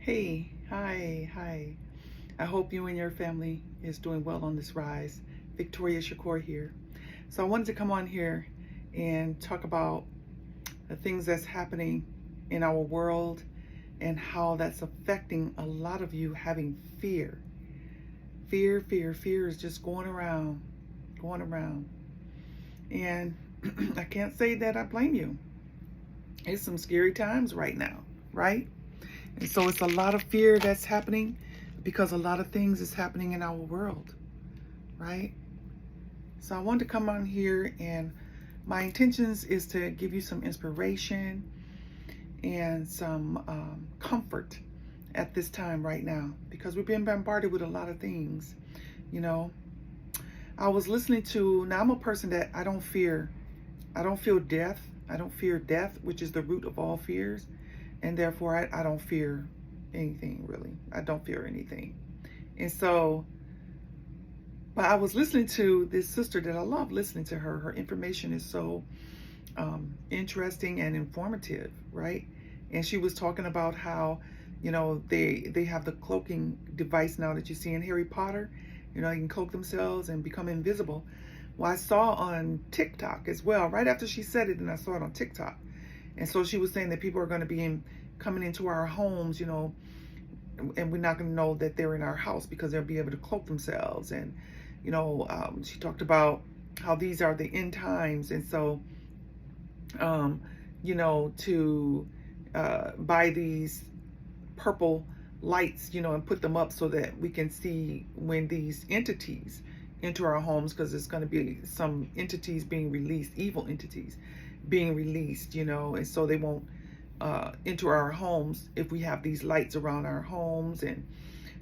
Hey, hi. I hope you and your family is doing well on this rise. Victoria Shakoor here. So I wanted to come on here and talk about the things that's happening in our world and how that's affecting a lot of you having fear. Fear is just going around, going around. And I can't say that I blame you. It's some scary times right now, right? And so it's a lot of fear that's happening because a lot of things is happening in our world, right? So I wanted to come on here, and my intentions is to give you some inspiration and some comfort at this time right now, because we've been bombarded with a lot of things. You know, I was listening to, now I'm a person that I don't feel death. I don't fear death, which is the root of all fears. And therefore, I don't fear anything, really. I don't fear anything. And so, but I was listening to this sister that I love listening to her. Her information is so interesting and informative, right? And she was talking about how, they have the cloaking device now that you see in Harry Potter. They can cloak themselves and become invisible. Well, I saw on TikTok as well, right after she said it, and I saw it on TikTok. And so she was saying that people are going to be coming into our homes, and we're not going to know that they're in our house because they'll be able to cloak themselves. And, she talked about how these are the end times. And so, to buy these purple lights, and put them up so that we can see when these entities enter our homes, because there's going to be some entities being released, evil entities being released, and so they won't enter our homes if we have these lights around our homes and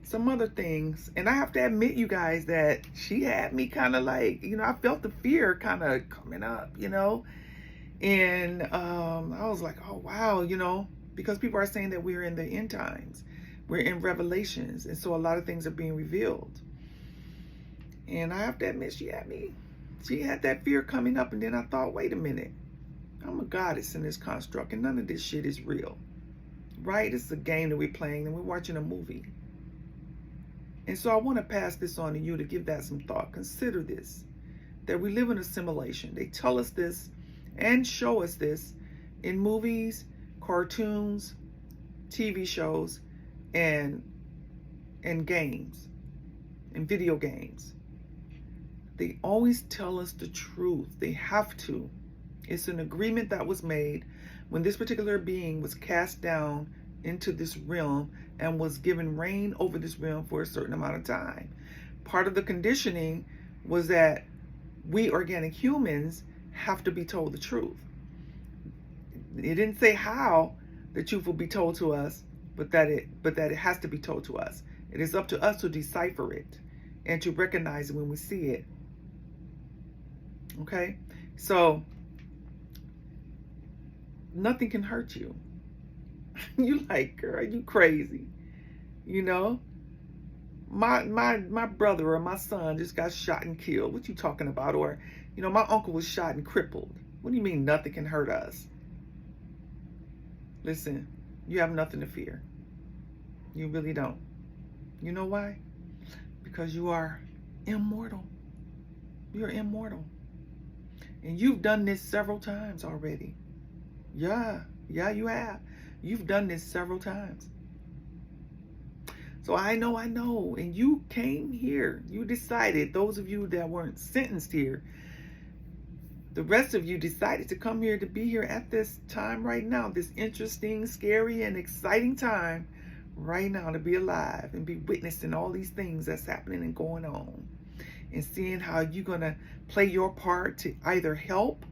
some other things. And I have to admit, you guys, that she had me kind of like, I felt the fear kind of coming up, and I was like, oh wow, because people are saying that we're in the end times, we're in Revelations, and so a lot of things are being revealed. And I have to admit, she had that fear coming up. And then I thought, wait a minute, I'm a goddess in this construct, and none of this shit is real, right? It's a game that we're playing, and we're watching a movie. And so I want to pass this on to you to give that some thought. Consider this, that we live in a simulation. They tell us this and show us this in movies, cartoons, TV shows, and games, and video games. They always tell us the truth. They have to. It's an agreement that was made when this particular being was cast down into this realm and was given reign over this realm for a certain amount of time. Part of the conditioning was that we organic humans have to be told the truth. It didn't say how the truth will be told to us, but that it has to be told to us. It is up to us to decipher it and to recognize it when we see it. Okay? So nothing can hurt you. You like, girl, you crazy. My brother or my son just got shot and killed. What you talking about? Or, my uncle was shot and crippled. What do you mean nothing can hurt us? Listen, you have nothing to fear. You really don't. You know why? Because you are immortal. You're immortal. And you've done this several times already. Yeah, you have. You've done this several times. So I know. And you came here. You decided, those of you that weren't sentenced here, the rest of you decided to come here, to be here at this time right now, this interesting, scary, and exciting time right now, to be alive and be witnessing all these things that's happening and going on, and seeing how you're going to play your part to either help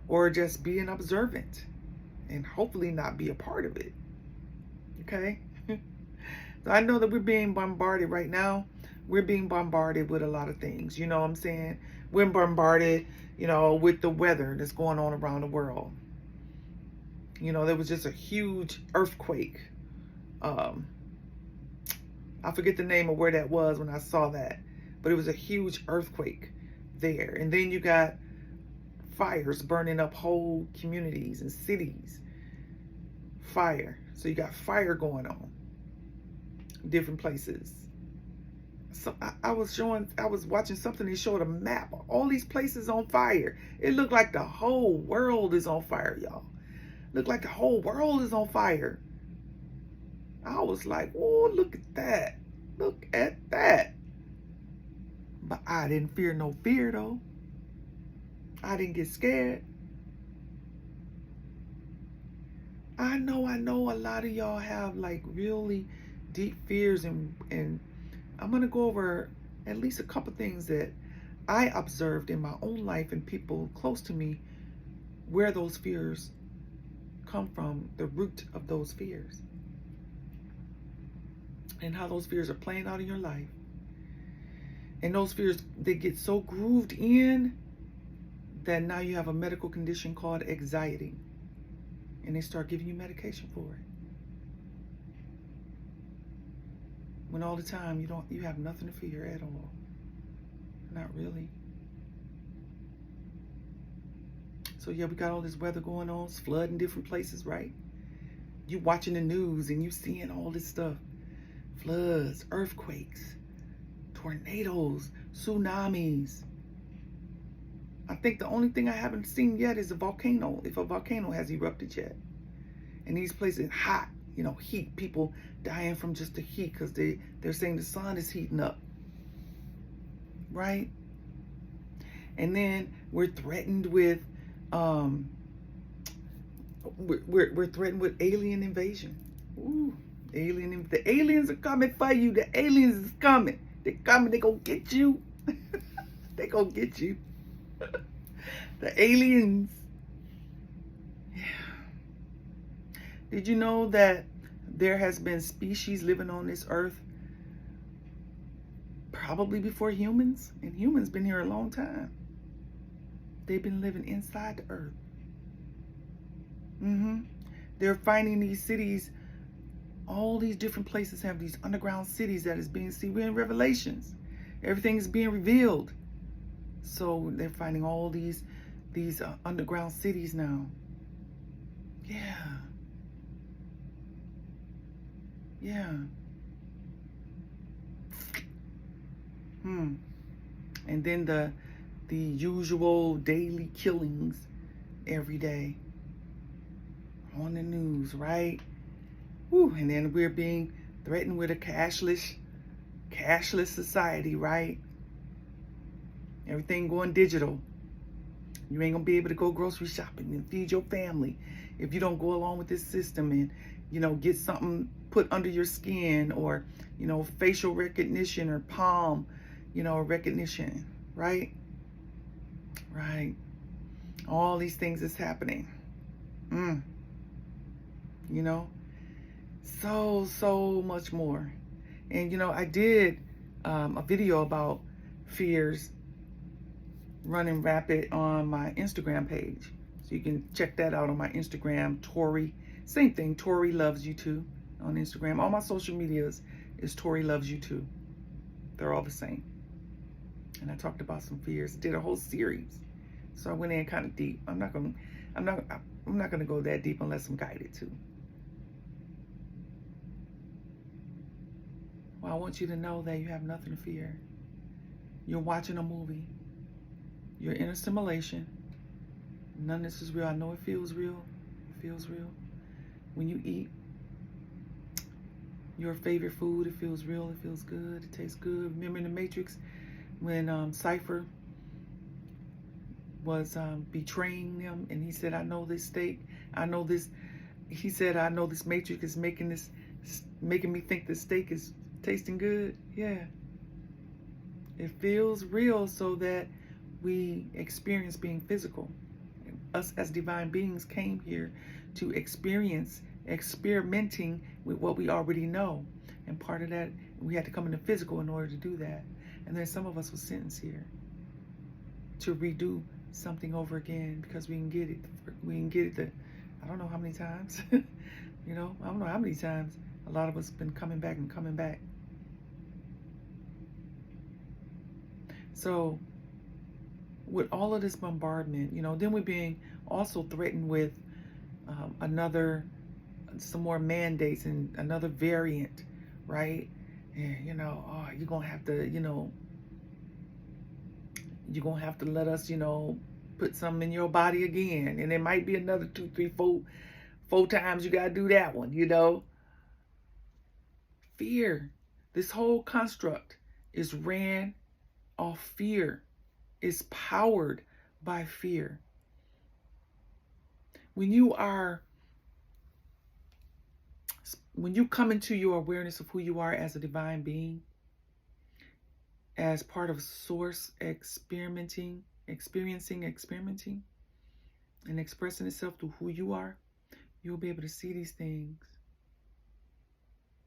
or just be an observant and hopefully not be a part of it. Okay? So I know that we're being bombarded right now. We're being bombarded with a lot of things. You know what I'm saying? We're bombarded, with the weather that's going on around the world. There was just a huge earthquake. I forget the name of where that was when I saw that, but it was a huge earthquake there. And then you got fires burning up whole communities and cities. Fire. So you got fire going on. different places. So I was watching something that showed a map. All these places on fire. It looked like the whole world is on fire, y'all. Looked like the whole world is on fire. I was like, oh, look at that. Look at that. But I didn't fear no fear, though. I didn't get scared. I know a lot of y'all have like really deep fears, and I'm going to go over at least a couple things that I observed in my own life and people close to me, where those fears come from, the root of those fears, and how those fears are playing out in your life. And those fears, they get so grooved in that now you have a medical condition called anxiety, and they start giving you medication for it. When all the time you have nothing to fear at all. Not really. So yeah, we got all this weather going on, it's flooding different places, right? You watching the news and you seeing all this stuff. Floods, earthquakes, tornadoes, tsunamis. I think the only thing I haven't seen yet is a volcano, if a volcano has erupted yet. And these places hot, heat, people dying from just the heat because they're saying the sun is heating up, right? And then we're threatened with we're threatened with alien invasion. Ooh, the aliens are coming for you. The aliens is coming. They're coming. They gonna get you. They gonna get you. The aliens. Yeah. Did you know that there has been species living on this earth probably before humans? And humans been here a long time. They've been living inside the earth. They're finding these cities. All these different places have these underground cities that is being seen. We're in Revelations. Everything is being revealed. So they're finding all these underground cities now. Yeah. Yeah. And then the usual daily killings every day on the news, right? Whew. And then we're being threatened with a cashless society, right? Everything going digital. You ain't gonna be able to go grocery shopping and feed your family if you don't go along with this system and get something put under your skin, or facial recognition or palm recognition, right? All these things is happening. So much more. And I did a video about fears running rapid on my Instagram page, so you can check that out on my Instagram. Tori, same thing, Tori Loves You Too on Instagram. All my social medias is Tori Loves You Too. They're all the same. And I talked about some fears, did a whole series, so I went in kind of deep. I'm not gonna go that deep unless I'm guided to. Well, I want you to know that you have nothing to fear. You're watching a movie. You're in a simulation. None of this is real. I know it feels real. It feels real. When you eat your favorite food, it feels real. It feels good. It tastes good. Remember in the Matrix when Cypher was betraying them, and he said, I know this steak. I know this. He said, I know this Matrix is making me think the steak is tasting good. Yeah. It feels real so that we experience being physical. Us as divine beings came here to experience experimenting with what we already know. And part of that, we had to come into physical in order to do that. And then some of us were sentenced here to redo something over again because we can get it. I don't know how many times. I don't know how many times a lot of us been coming back and coming back. So with all of this bombardment, then we're being also threatened with some more mandates and another variant right? And, oh, you're going to have to, you're going to have to let us, put something in your body again. And it might be another 2, 3, 4 times you got to do that one. Fear. This whole construct is ran off fear, is powered by fear. When you come into your awareness of who you are as a divine being, as part of source experiencing, and expressing itself through who you are, you'll be able to see these things.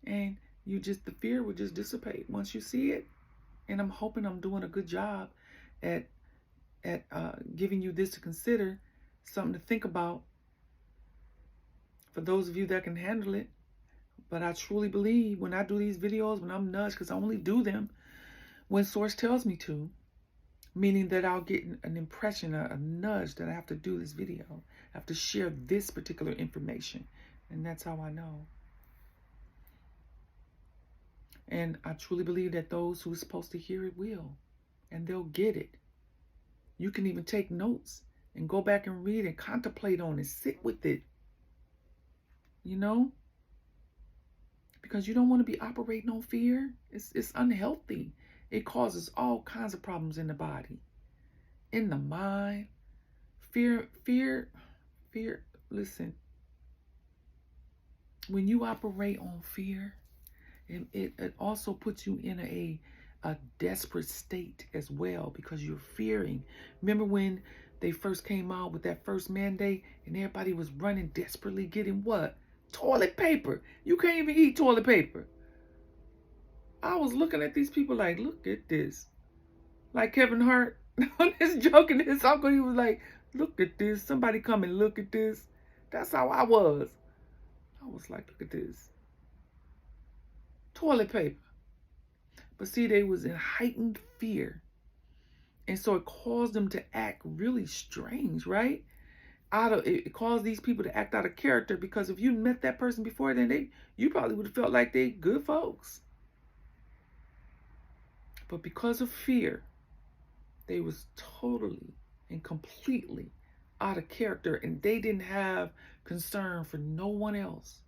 And the fear will just dissipate once you see it. And I'm hoping I'm doing a good job at giving you this to consider, something to think about for those of you that can handle it. But I truly believe when I do these videos, when I'm nudged, because I only do them when Source tells me to, meaning that I'll get an impression, a nudge that I have to do this video. I have to share this particular information. And that's how I know. And I truly believe that those who are supposed to hear it will. And they'll get it. You can even take notes and go back and read and contemplate on it. Sit with it. Because you don't want to be operating on fear. It's unhealthy. It causes all kinds of problems in the body, in the mind. Fear. Listen, when you operate on fear, it also puts you in a desperate state as well, because you're fearing. Remember when they first came out with that first mandate and everybody was running desperately getting what? Toilet paper. You can't even eat toilet paper. I was looking at these people like, look at this. Like Kevin Hart on his joke and his uncle, he was like, look at this. Somebody come and look at this. That's how I was. I was like, look at this. Toilet paper. But see, they was in heightened fear. And so it caused them to act really strange, right? It caused these people to act out of character, because if you met that person before, then you probably would have felt like they good folks. But because of fear, they was totally and completely out of character, and they didn't have concern for no one else.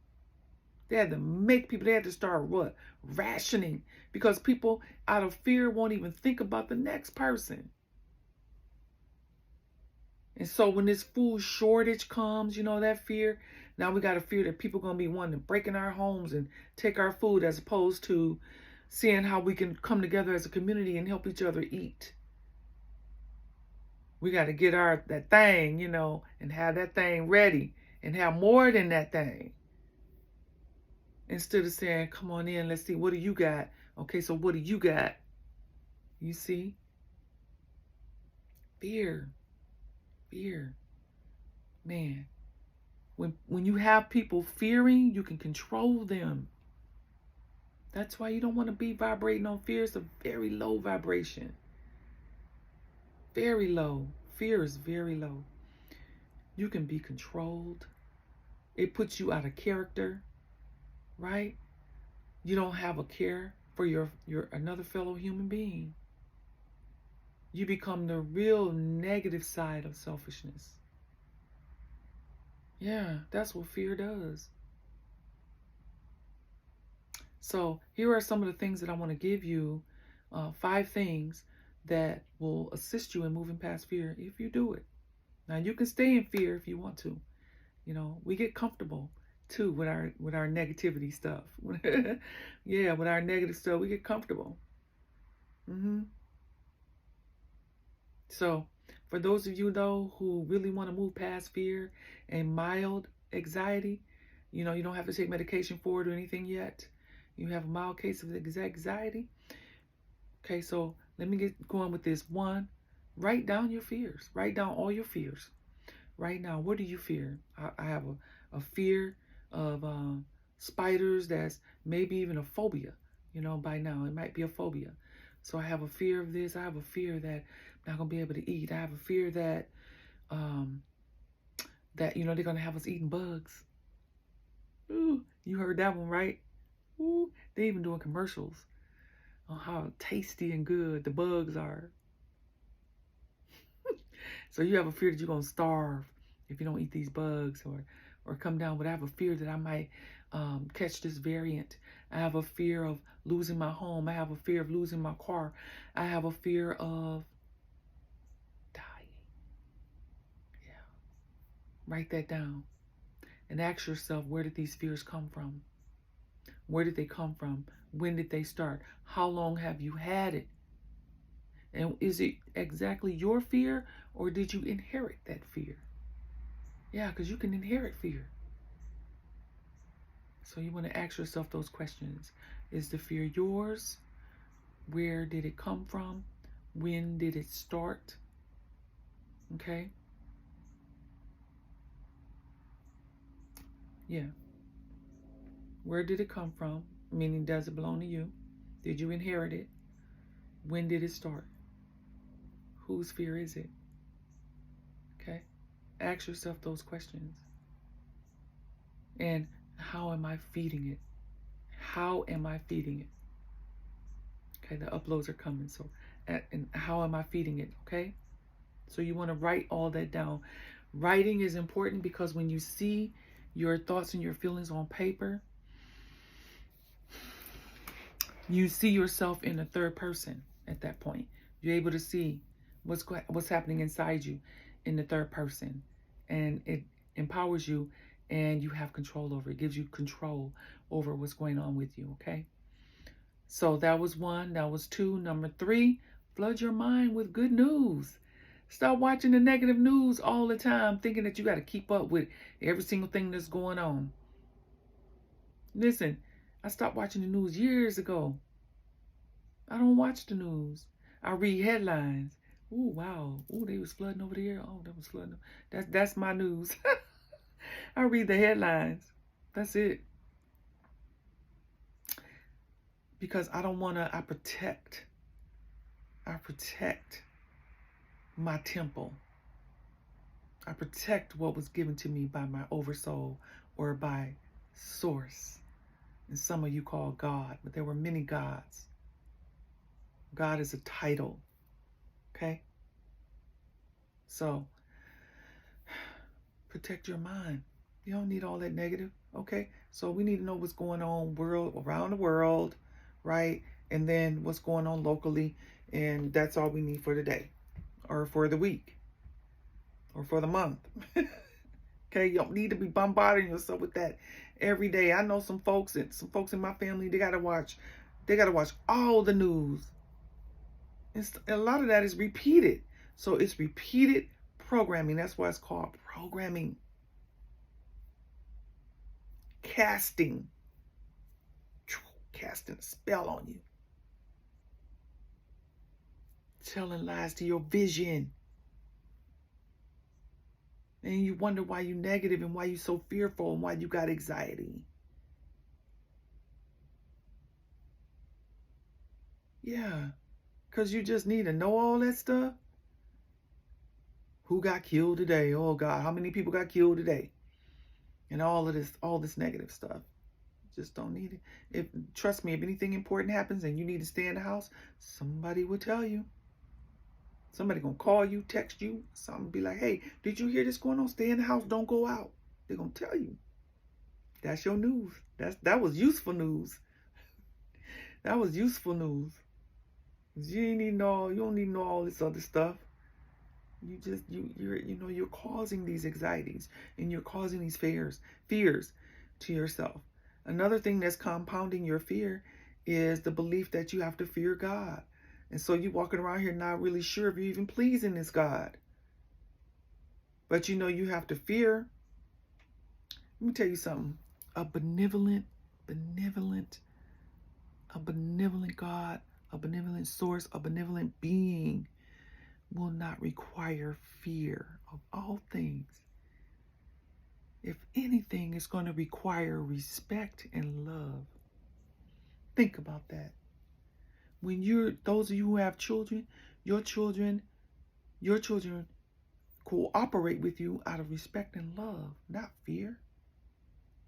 They had to make people, they had to start what? Rationing, because people out of fear won't even think about the next person. And so when this food shortage comes, that fear, now we got a fear that people are going to be wanting to break in our homes and take our food, as opposed to seeing how we can come together as a community and help each other eat. We got to get that thing, and have that thing ready and have more than that thing. Instead of saying, come on in, let's see, what do you got? Okay, so what do you got? You see? Fear. Man, when you have people fearing, you can control them. That's why you don't want to be vibrating on fear. It's a very low vibration. Very low. Fear is very low. You can be controlled. It puts you out of character, right? You don't have a care for your another fellow human being. You become the real negative side of selfishness. Yeah, that's what fear does. So here are some of the things that I want to give you, 5 things that will assist you in moving past fear if you do it. Now you can stay in fear if you want to. We get comfortable too with our negativity stuff. Yeah, with our negative stuff, we get comfortable. So for those of you though who really want to move past fear and mild anxiety, you don't have to take medication for it or anything yet. You have a mild case of anxiety. Okay, so let me get going with this. 1, write down your fears. Write down all your fears. Right now, what do you fear? I have a fear of spiders. That's maybe even a phobia. By now it might be a phobia. So I have a fear of this. I have a fear that I'm not gonna be able to eat. I have a fear that they're gonna have us eating bugs. Ooh, you heard that one, right? Ooh, they even doing commercials on how tasty and good the bugs are. So you have a fear that you're gonna starve if you don't eat these bugs, or come down. But I have a fear that I might catch this variant. I have a fear of losing my home. I have a fear of losing my car. I have a fear of dying. Yeah. Write that down and ask yourself, where did these fears come from? Where did they come from? When did they start? How long have you had it? And is it exactly your fear, or did you inherit that fear? Yeah, because you can inherit fear. So you want to ask yourself those questions. Is the fear yours? Where did it come from? When did it start? Okay? Yeah. Where did it come from? Meaning, does it belong to you? Did you inherit it? When did it start? Whose fear is it? Okay? Ask yourself those questions. And how am I feeding it? How am I feeding it? Okay, the uploads are coming. So, and how am I feeding it? Okay? So you want to write all that down. Writing is important because when you see your thoughts and your feelings on paper, you see yourself in the third person at that point. You're able to see what's happening inside you in the third person, and it empowers you, and you have control over it. Gives you control over what's going on with you. Okay. So that was one. That was two. Number three, flood your mind with good news. Stop watching the negative news all the time, thinking that you got to keep up with every single thing that's going on. Listen, I stopped watching the news years ago. I don't watch the news. I read headlines. Ooh, wow. Ooh, they was flooding over there. Oh, that was flooding. That's my news. I read the headlines. That's it. Because I don't want to, I protect my temple. I protect what was given to me by my oversoul or by source. And some of you call God, but there were many gods. God is a title. Okay? So, protect your mind. You don't need all that negative. Okay? So we need to know what's going on around the world, right? And then what's going on locally. And that's all we need for today, or for the week, or for the month. Okay, you don't need to be bombarding yourself with that every day. I know some folks in my family, they gotta watch all the news. A lot of that is repeated. So it's repeated programming. That's why it's called programming. Casting a spell on you. Telling lies to your vision. And you wonder why you're negative and why you're so fearful and why you got anxiety. Yeah, because you just need to know all that stuff. Who got killed today? Oh God, how many people got killed today? And all this negative stuff. Just don't need it. Trust me, if anything important happens and you need to stay in the house, somebody will tell you. Somebody gonna call you, text you, something, be like, hey, did you hear this going on? Stay in the house, don't go out. They're gonna tell you. That's your news. That was useful news. That was useful news. You don't need to know all this other stuff. You're causing these anxieties and you're causing these fears to yourself. Another thing that's compounding your fear is the belief that you have to fear God. And so you're walking around here not really sure if you're even pleasing this God. But you have to fear. Let me tell you something. A benevolent God, a benevolent source, a benevolent being will not require fear of all things. If anything, it's going to require respect and love. Think about that. When those of you who have children, your children cooperate with you out of respect and love, not fear.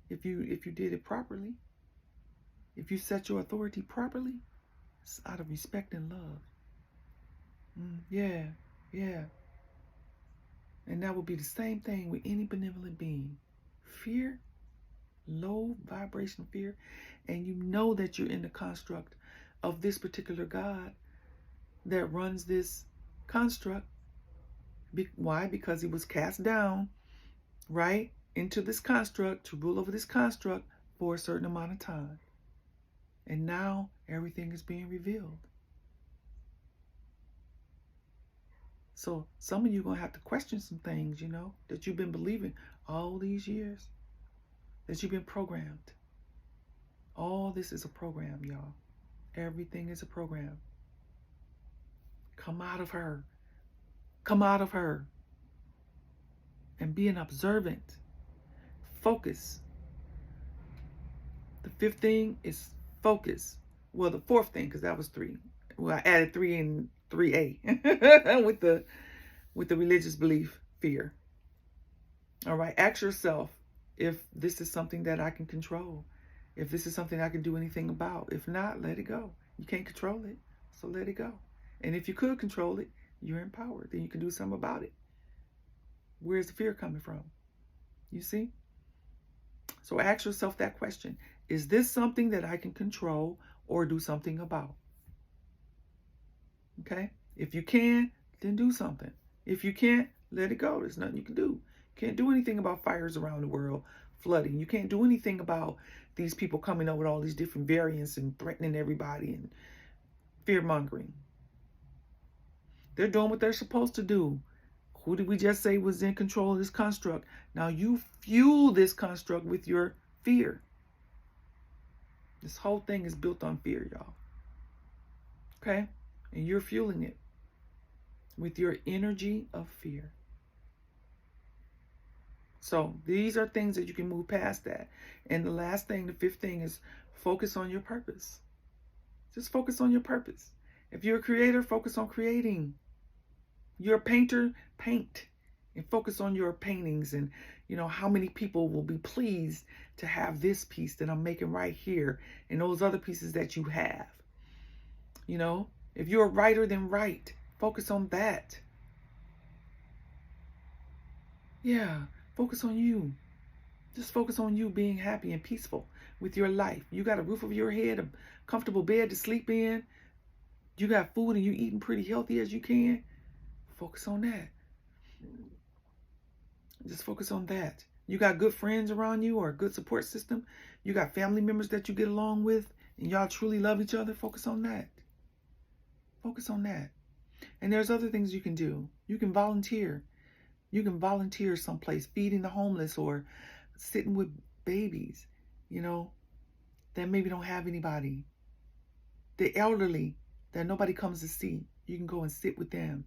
If you did it properly. If you set your authority properly, it's out of respect and love. Yeah, yeah. And that will be the same thing with any benevolent being. Fear, low vibrational fear, and you know that you're in the construct of this particular God that runs this construct. Why? Because he was cast down, right, into this construct to rule over this construct for a certain amount of time. And now everything is being revealed. So some of you are going to have to question some things, that you've been believing all these years, that you've been programmed. All this is a program, y'all. Everything is a program. Come out of her. Come out of her. And be an observant. Focus. The fifth thing is focus. Well, the fourth thing, because that was 3. Well, I added 3 and 3A with the religious belief, fear. All right, ask yourself if this is something that I can control, if this is something I can do anything about. If not, let it go. You can't control it, so let it go. And if you could control it, you're empowered. Then you can do something about it. Where's the fear coming from? You see? So ask yourself that question. Is this something that I can control or do something about? Okay? If you can, then do something. If you can't, let it go. There's nothing you can do. Can't do anything about fires around the world, flooding. You can't do anything about these people coming up with all these different variants and threatening everybody and fear-mongering. They're doing what they're supposed to do. Who did we just say was in control of this construct? Now you fuel this construct with your fear. This whole thing is built on fear, y'all. Okay? And you're fueling it with your energy of fear. So these are things that you can move past that. And the last thing, the fifth thing, is focus on your purpose. Just focus on your purpose. If you're a creator, focus on creating. You're a painter, paint. And focus on your paintings and, how many people will be pleased to have this piece that I'm making right here and those other pieces that you have. If you're a writer, then write. Focus on that. Yeah, focus on you. Just focus on you being happy and peaceful with your life. You got a roof over your head, a comfortable bed to sleep in. You got food and you eating pretty healthy as you can. Focus on that. Just focus on that. You got good friends around you or a good support system. You got family members that you get along with and y'all truly love each other. Focus on that. Focus on that. And there's other things you can do. You can volunteer. You can volunteer someplace, feeding the homeless or sitting with babies, that maybe don't have anybody. The elderly that nobody comes to see. You can go and sit with them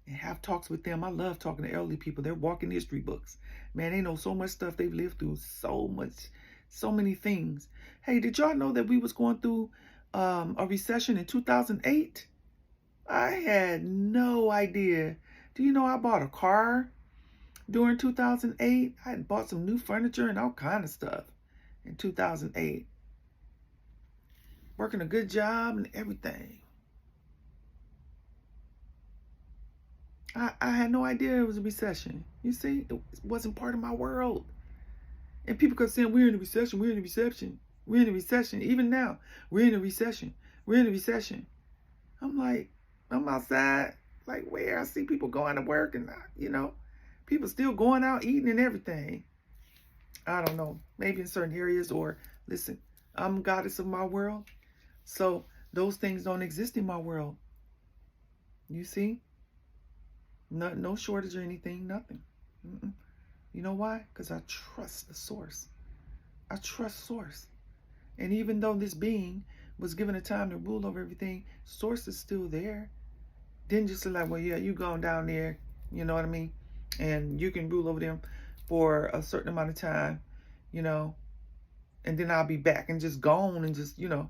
and have talks with them. I love talking to elderly people. They're walking history books. Man, they know so much stuff they've lived through. So many things. Hey, did y'all know that we was going through a recession in 2008? I had no idea. Do you know I bought a car during 2008? I had bought some new furniture and all kind of stuff in 2008. Working a good job and everything. I had no idea it was a recession. You see, it wasn't part of my world. And people kept saying, we're in a recession, we're in a recession, we're in a recession. Even now, we're in a recession, we're in a recession. I'm like, I'm outside, like where I see people going to work and, people still going out eating and everything. I don't know, maybe in certain areas, or listen, I'm goddess of my world. So those things don't exist in my world. You see? No shortage or anything, nothing. You know why? Because I trust the source. I trust source. And even though this being was given a time to rule over everything, source is still there. Didn't just say like, well, yeah, you going down there, you know what I mean? And you can rule over them for a certain amount of time, and then I'll be back and just gone and just, you're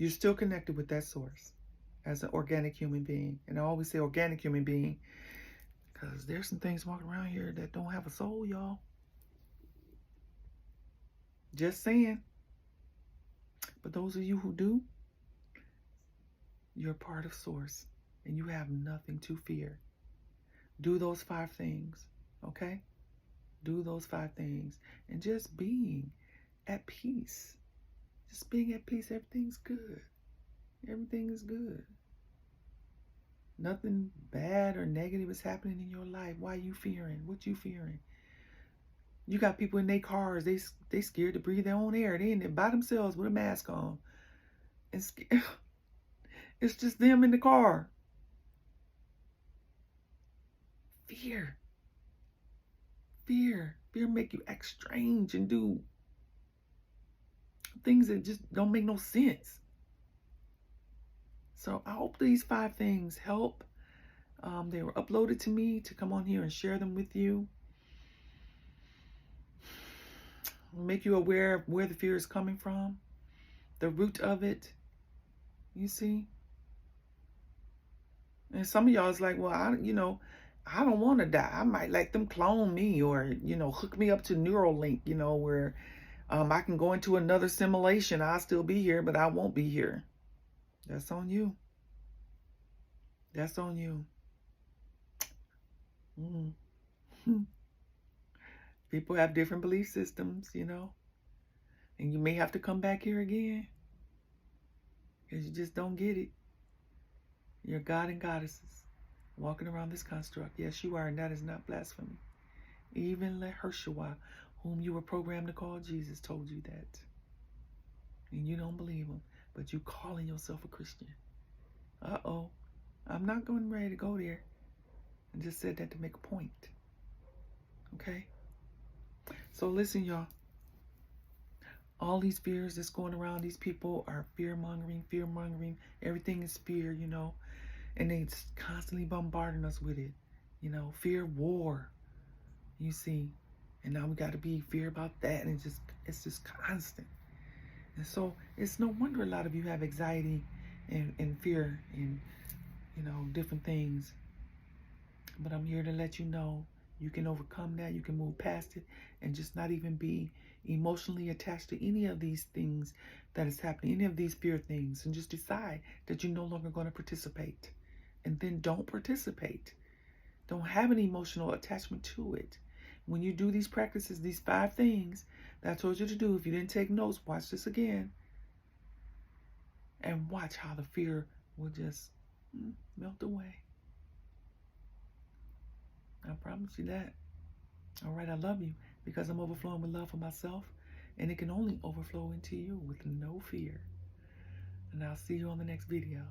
still connected with that source as an organic human being. And I always say organic human being because there's some things walking around here that don't have a soul, y'all. Just saying. But those of you who do, you're part of Source and you have nothing to fear. Do those 5 things, okay? Do those 5 things. And just being at peace. Just being at peace. Everything's good. Everything is good. Nothing bad or negative is happening in your life. Why are you fearing? What you fearing? You got people in their cars. They scared to breathe their own air. They in there by themselves with a mask on. It's just them in the car. Fear. Fear make you act strange and do things that just don't make no sense. So I hope these 5 things help. They were uploaded to me to come on here and share them with you. Make you aware of where the fear is coming from, the root of it. You see? And some of y'all is like, well, I don't want to die. I might let them clone me or, hook me up to Neuralink, where I can go into another simulation. I'll still be here, but I won't be here. That's on you. That's on you. People have different belief systems, and you may have to come back here again because you just don't get it. You're God and goddesses walking around this construct. Yes, you are, and that is not blasphemy. Even Yahushua, whom you were programmed to call Jesus, told you that. And you don't believe him, but you calling yourself a Christian. Uh-oh. I'm not going ready to go there. I just said that to make a point. Okay? So listen, y'all. All these fears that's going around, these people are fear-mongering. Everything is fear, and they constantly bombarding us with it. Fear war, you see. And now we got to be fear about that, and it's just constant. And so it's no wonder a lot of you have anxiety and fear and, different things. But I'm here to let you know you can overcome that. You can move past it and just not even be emotionally attached to any of these things that is happening, any of these fear things, and just decide that you're no longer going to participate. And then don't participate. Don't have an emotional attachment to it. When you do these practices, these 5 things that I told you to do, if you didn't take notes, watch this again. And watch how the fear will just melt away. I promise you that. All right, I love you because I'm overflowing with love for myself, and it can only overflow into you with no fear. And I'll see you on the next video.